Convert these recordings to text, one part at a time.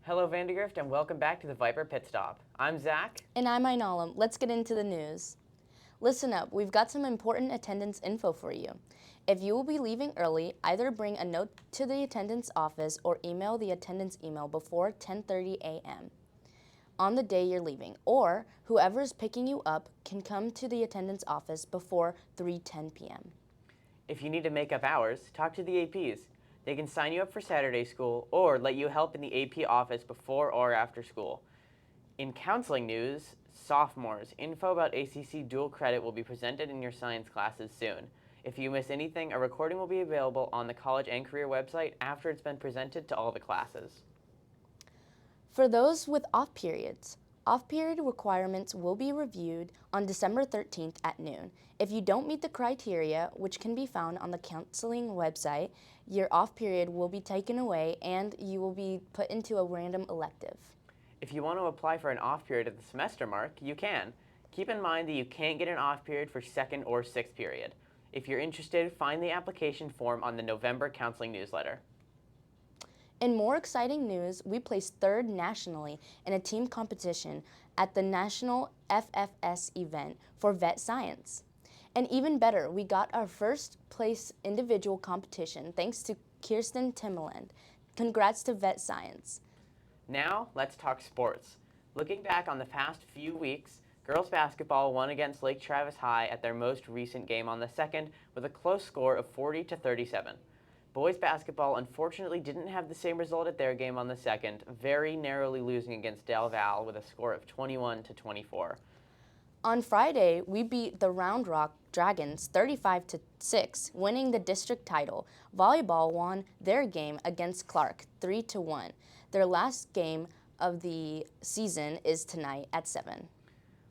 Hello, Vandegrift, and welcome back to the Viper Pit Stop. I'm Zach. And I'm Inalam. Let's get into the news. Listen up, we've got some important attendance info for you. If you will be leaving early, either bring a note to the attendance office or email the attendance email before 10:30 a.m. on the day you're leaving, or whoever is picking you up can come to the attendance office before 3:10 p.m. If you need to make up hours, talk to the APs. They can sign you up for Saturday school or let you help in the AP office before or after school. In counseling news, sophomores, info about ACC dual credit will be presented in your science classes soon. If you miss anything, a recording will be available on the college and career website after it's been presented to all the classes. For those with off-period requirements will be reviewed on December 13th at noon. If you don't meet the criteria, which can be found on the counseling website, your off-period will be taken away and you will be put into a random elective. If you want to apply for an off period at the semester mark, you can. Keep in mind that you can't get an off period for second or sixth period. If you're interested, find the application form on the November counseling newsletter. In more exciting news, we placed third nationally in a team competition at the National FFS event for Vet Science. And even better, we got our first place individual competition thanks to Kirsten Timmerland. Congrats to Vet Science. Now, let's talk sports. Looking back on the past few weeks, girls basketball won against Lake Travis High at their most recent game on the 2nd with a close score of 40-37. Boys basketball unfortunately didn't have the same result at their game on the 2nd, very narrowly losing against Del Val with a score of 21-24. On Friday, we beat the Round Rock Dragons 35-6, winning the district title. Volleyball won their game against Clark 3-1. Their last game of the season is tonight at 7.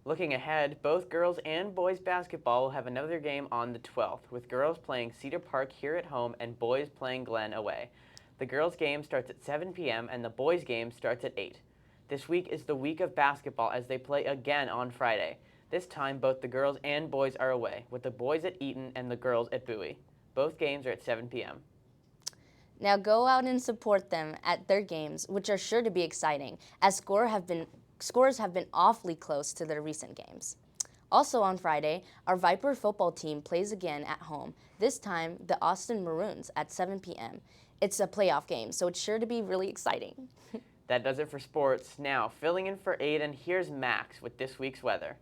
Looking ahead, both girls and boys basketball will have another game on the 12th, with girls playing Cedar Park here at home and boys playing Glen away. The girls' game starts at 7 p.m. and the boys' game starts at 8. This week is the week of basketball as they play again on Friday. This time, both the girls and boys are away, with the boys at Eaton and the girls at Bowie. Both games are at 7 p.m. Now go out and support them at their games, which are sure to be exciting, as scores have been awfully close to their recent games. Also on Friday, our Viper football team plays again at home, this time the Austin Maroons at 7 p.m. It's a playoff game, so it's sure to be really exciting. That does it for sports. Now, filling in for Aiden, here's Max with this week's weather.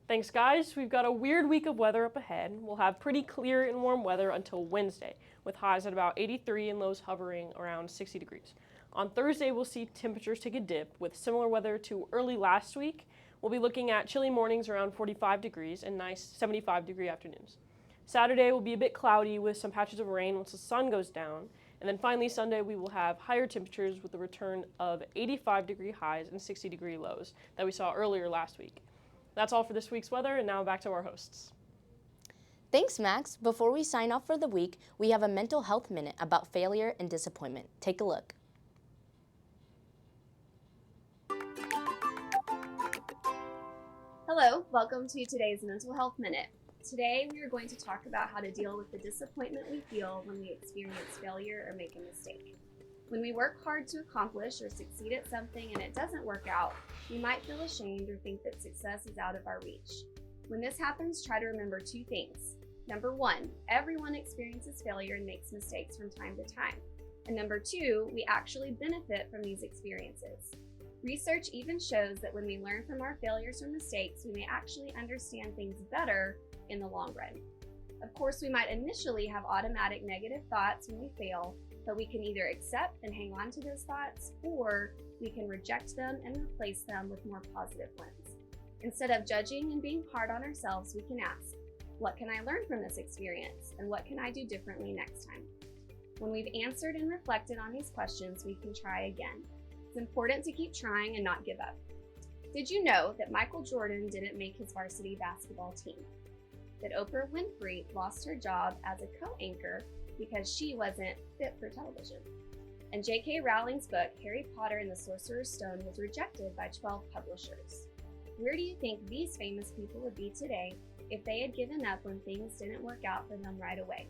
Thanks, guys. We've got a weird week of weather up ahead. We'll have pretty clear and warm weather until Wednesday, with highs at about 83 and lows hovering around 60 degrees. On Thursday, we'll see temperatures take a dip with similar weather to early last week. We'll be looking at chilly mornings around 45 degrees and nice 75-degree afternoons. Saturday will be a bit cloudy with some patches of rain once the sun goes down. And then finally, Sunday, we will have higher temperatures with the return of 85-degree highs and 60-degree lows that we saw earlier last week. That's all for this week's weather, and now back to our hosts. Thanks, Max. Before we sign off for the week, we have a mental health minute about failure and disappointment. Take a look. Hello, welcome to today's Mental Health Minute. Today we are going to talk about how to deal with the disappointment we feel when we experience failure or make a mistake. When we work hard to accomplish or succeed at something and it doesn't work out, we might feel ashamed or think that success is out of our reach. When this happens, try to remember two things. Number one, everyone experiences failure and makes mistakes from time to time. And number two, we actually benefit from these experiences. Research even shows that when we learn from our failures or mistakes, we may actually understand things better in the long run. Of course, we might initially have automatic negative thoughts when we fail, but we can either accept and hang on to those thoughts, or we can reject them and replace them with more positive ones. Instead of judging and being hard on ourselves, we can ask, what can I learn from this experience, and what can I do differently next time? When we've answered and reflected on these questions, we can try again. It's important to keep trying and not give up. Did you know that Michael Jordan didn't make his varsity basketball team? That Oprah Winfrey lost her job as a co-anchor because she wasn't fit for television? And J.K. Rowling's book, Harry Potter and the Sorcerer's Stone, was rejected by 12 publishers. Where do you think these famous people would be today if they had given up when things didn't work out for them right away?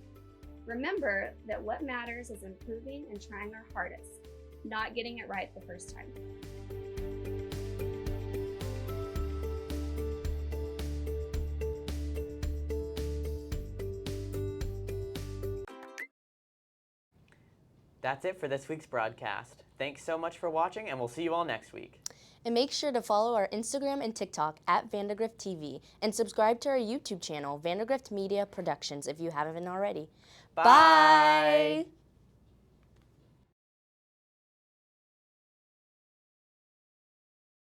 Remember that what matters is improving and trying our hardest. not getting it right the first time. That's it for this week's broadcast. Thanks so much for watching, and we'll see you all next week. And make sure to follow our Instagram and TikTok at Vandegrift TV and subscribe to our YouTube channel, Vandegrift Media Productions, if you haven't already. Bye. Bye.